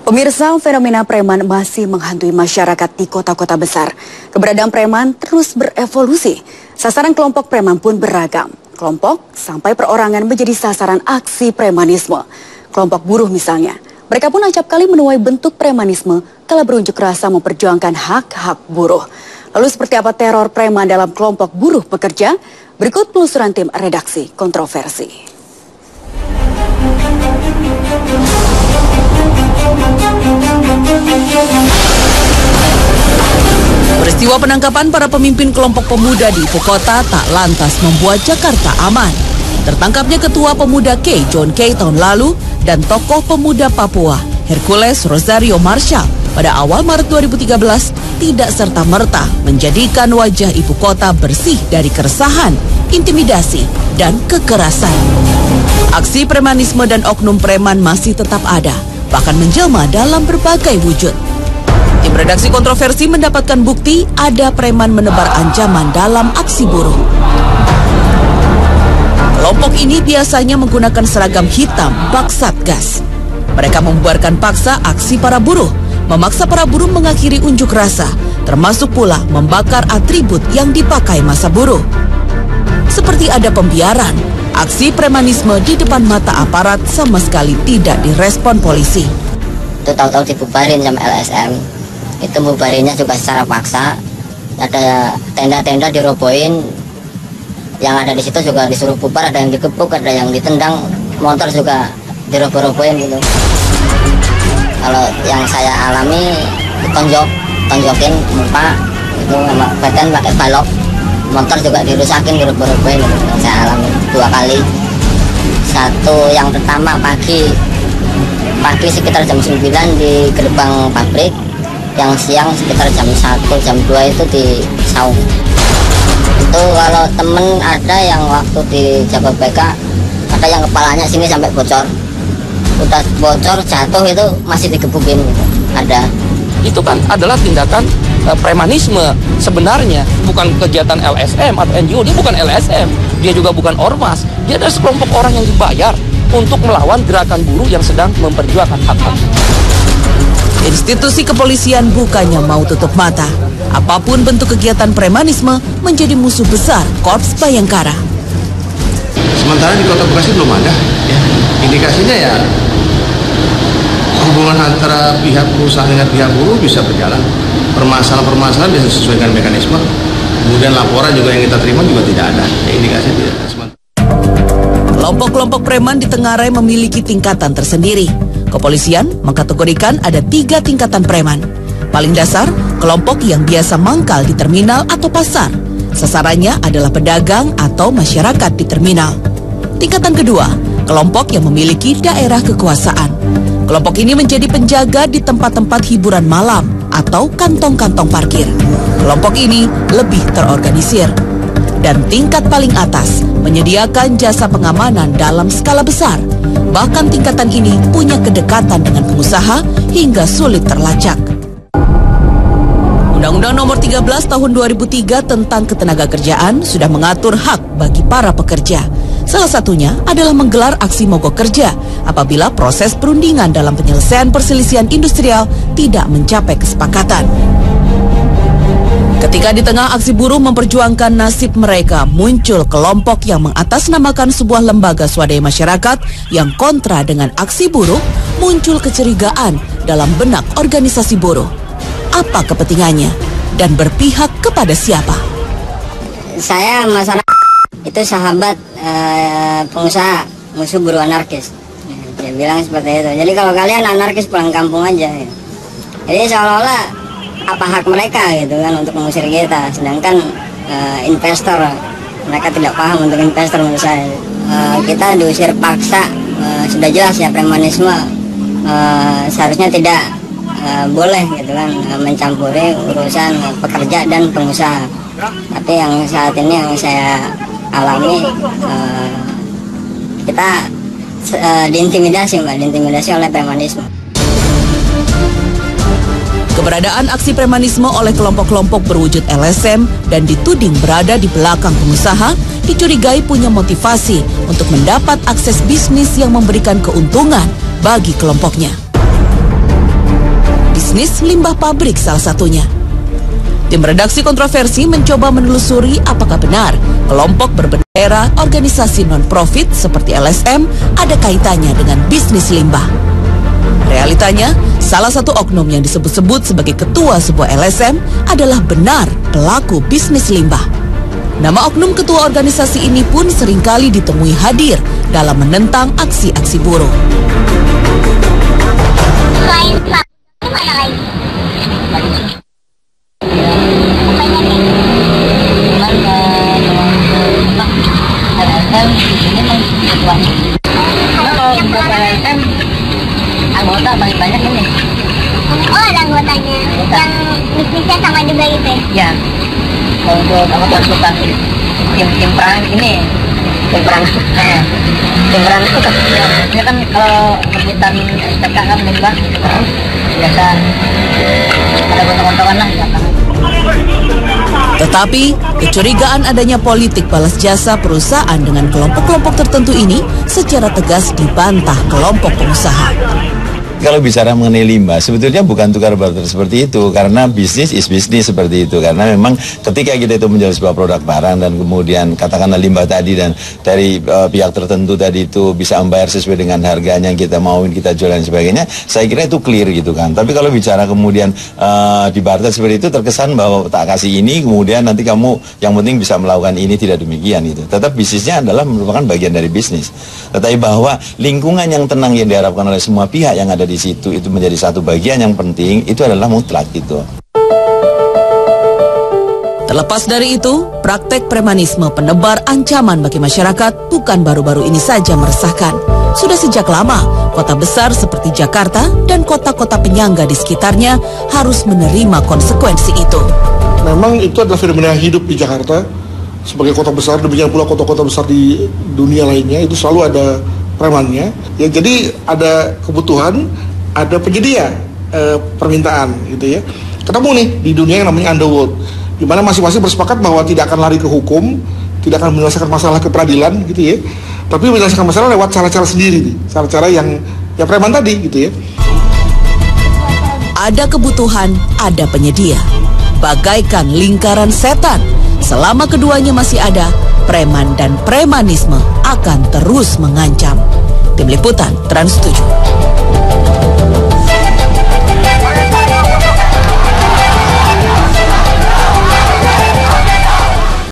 Pemirsa, fenomena preman masih menghantui masyarakat di kota-kota besar. Keberadaan preman terus berevolusi. Sasaran kelompok preman pun beragam. Kelompok sampai perorangan menjadi sasaran aksi premanisme. Kelompok buruh misalnya. Mereka pun acap kali menuai bentuk premanisme kala berunjuk rasa memperjuangkan hak-hak buruh. Lalu seperti apa teror preman dalam kelompok buruh pekerja? Berikut penelusuran tim redaksi Kontroversi. Peristiwa penangkapan para pemimpin kelompok pemuda di ibu kota tak lantas membuat Jakarta aman. Tertangkapnya Ketua Pemuda K. John K. tahun lalu dan tokoh pemuda Papua Hercules Rosario Marshall pada awal Maret 2013 tidak serta-merta menjadikan wajah ibu kota bersih dari keresahan, intimidasi, dan kekerasan. Aksi premanisme dan oknum preman masih tetap ada, bahkan menjelma dalam berbagai wujud. Tim redaksi Kontroversi mendapatkan bukti ada preman menebar ancaman dalam aksi buruh. Kelompok ini biasanya menggunakan seragam hitam bak Satgas. Mereka membubarkan paksa aksi para buruh, memaksa para buruh mengakhiri unjuk rasa, termasuk pula membakar atribut yang dipakai massa buruh. Seperti ada pembiaran, aksi premanisme di depan mata aparat sama sekali tidak direspon polisi. Itu tahu-tahu dibubarin sama LSM. Itu bubarinnya juga secara paksa. Ada tenda-tenda dirobohin, yang ada di situ juga disuruh bubar, ada yang dikepuk, ada yang ditendang, motor juga diroboh-robohin gitu. Kalau yang saya alami tonjokin muka itu sama badan pakai balok, motor juga dirusakin, diroboh-robohin gitu. Yang saya alami 2 kali. Satu yang pertama pagi sekitar jam 9 di gerbang pabrik, yang siang sekitar jam 1, jam 2 itu di saung. Itu kalau temen ada yang waktu di Jababeka, ada yang kepalanya sini sampai bocor. Udah bocor, jatuh itu masih digebukin gitu. Ada. Itu kan adalah tindakan premanisme sebenarnya, bukan kegiatan LSM atau NGO. Dia bukan LSM, dia juga bukan ormas. Dia adalah sekelompok orang yang dibayar untuk melawan gerakan buruh yang sedang memperjuangkan hak-hak. Institusi kepolisian bukannya mau tutup mata. Apapun bentuk kegiatan premanisme menjadi musuh besar Korps Bayangkara. Sementara di Kota Bekasi belum ada, ya. Indikasinya ya hubungan antara pihak perusahaan dengan pihak buruh bisa berjalan. Permasalahan-permasalahan bisa sesuaikan mekanisme. Kemudian laporan juga yang kita terima juga tidak ada. Ya, indikasinya tidak ada. Kelompok-kelompok preman di Tenggarai memiliki tingkatan tersendiri. Kepolisian mengkategorikan ada 3 tingkatan preman. Paling dasar, kelompok yang biasa mangkal di terminal atau pasar. Sasarannya adalah pedagang atau masyarakat di terminal. Tingkatan kedua, kelompok yang memiliki daerah kekuasaan. Kelompok ini menjadi penjaga di tempat-tempat hiburan malam atau kantong-kantong parkir. Kelompok ini lebih terorganisir. Dan tingkat paling atas menyediakan jasa pengamanan dalam skala besar. Bahkan tingkatan ini punya kedekatan dengan pengusaha hingga sulit terlacak. Undang-Undang Nomor 13 Tahun 2003 tentang Ketenagakerjaan sudah mengatur hak bagi para pekerja. Salah satunya adalah menggelar aksi mogok kerja apabila proses perundingan dalam penyelesaian perselisihan industrial tidak mencapai kesepakatan. Ketika di tengah aksi buruh memperjuangkan nasib mereka, muncul kelompok yang mengatasnamakan sebuah lembaga swadaya masyarakat yang kontra dengan aksi buruh, muncul kecurigaan dalam benak organisasi buruh. Apa kepentingannya dan berpihak kepada siapa? Saya masyarakat itu sahabat pengusaha, musuh buruh anarkis. Dia bilang seperti itu. Jadi kalau kalian anarkis pulang kampung aja. Ya. Jadi seolah-olah apa hak mereka gitu kan untuk mengusir kita, sedangkan investor mereka tidak paham untuk investor menurut saya. Kita diusir paksa, sudah jelas ya premanisme seharusnya tidak boleh gitu kan mencampuri urusan pekerja dan pengusaha. Tapi yang saat ini yang saya alami, kita diintimidasi oleh premanisme. Keberadaan aksi premanisme oleh kelompok-kelompok berwujud LSM dan dituding berada di belakang pengusaha dicurigai punya motivasi untuk mendapat akses bisnis yang memberikan keuntungan bagi kelompoknya. bisnis limbah pabrik salah satunya. Tim redaksi kontroversi mencoba menelusuri apakah benar kelompok berbendera organisasi non-profit seperti LSM ada kaitannya dengan bisnis limbah. Realitanya, salah satu oknum yang disebut-sebut sebagai ketua sebuah LSM adalah benar pelaku bisnis limbah. Nama oknum ketua organisasi ini pun seringkali ditemui hadir dalam menentang aksi-aksi buruh. Anggota paling banyak ini. Oh, ada anggotanya yang bisnisnya sama juga gitu ya? Ya, untuk anggota tim perang ini, tim perang itu kan, ini kan kalau permintaan SPK kan limbah, biasa ada gotong-gotongan lah. Tetapi, kecurigaan adanya politik balas jasa perusahaan dengan kelompok-kelompok tertentu ini secara tegas dibantah kelompok pengusaha. Kalau bicara mengenai limbah, sebetulnya bukan tukar barter seperti itu, karena bisnis is bisnis seperti itu. Karena memang ketika kita itu menjual sebuah produk barang dan kemudian katakanlah limbah tadi dan dari pihak tertentu tadi itu bisa membayar sesuai dengan harganya yang kita mauin, kita jual dan sebagainya, saya kira itu clear gitu kan. Tapi kalau bicara kemudian di barter seperti itu, terkesan bahwa tak kasih ini, kemudian nanti kamu yang penting bisa melakukan ini, tidak demikian itu. Tetap bisnisnya adalah merupakan bagian dari bisnis. Tetapi bahwa lingkungan yang tenang yang diharapkan oleh semua pihak yang ada di situ itu menjadi satu bagian yang penting, itu adalah mutlak gitu. Terlepas dari itu, praktek premanisme penebar ancaman bagi masyarakat bukan baru-baru ini saja meresahkan. Sudah sejak lama, kota besar seperti Jakarta dan kota-kota penyangga di sekitarnya harus menerima konsekuensi itu. Memang itu adalah fenomena yang hidup di Jakarta sebagai kota besar, demikian pula kota-kota besar di dunia lainnya, itu selalu ada premannya. Ya, jadi ada kebutuhan, ada penyedia permintaan gitu ya. Ketemu nih di dunia yang namanya underworld, di mana masing-masing bersepakat bahwa tidak akan lari ke hukum, tidak akan menyelesaikan masalah ke peradilan gitu ya, tapi menyelesaikan masalah lewat cara-cara sendiri nih, cara-cara yang preman tadi gitu ya. Ada kebutuhan, ada penyedia. Bagaikan lingkaran setan, selama keduanya masih ada, preman dan premanisme akan terus mengancam. Tim Liputan Trans 7.